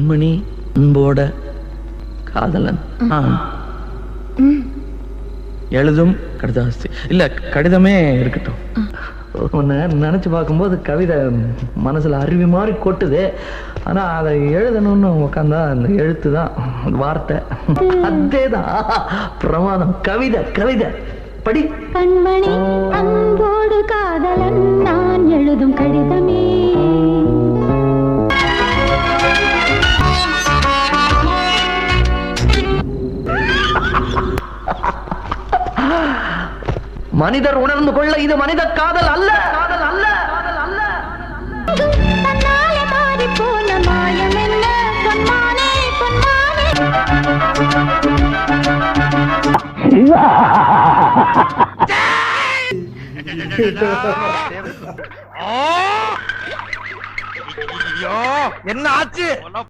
கண்மணி அன்போட காதலன் எழுதும் கடிதாசி இல்ல கடிதமே இருக்கட்டும். உன்னை நினைச்சு பார்க்கும்போது கவிதை மனசுல அருவி மாதிரி கொட்டுது. ஆனா அதை எழுதணும்னு உட்காந்தா அந்த எழுத்து தான் வார்த்தை. அதேதான் பிரமாதம். கவிதை கவிதை படி. கண்மணி அன்போடு காதலன் நான் எழுதும் கடிதமே. மனிதர் உணர்ந்து கொள்ள இது மனித காதல் அல்ல. காதல் அல்ல. காதல் அல்ல. தன்னாலே மாறி போன மாயம் என்ன பொன்மானே பொன்மானே. என்ன ஆச்சு?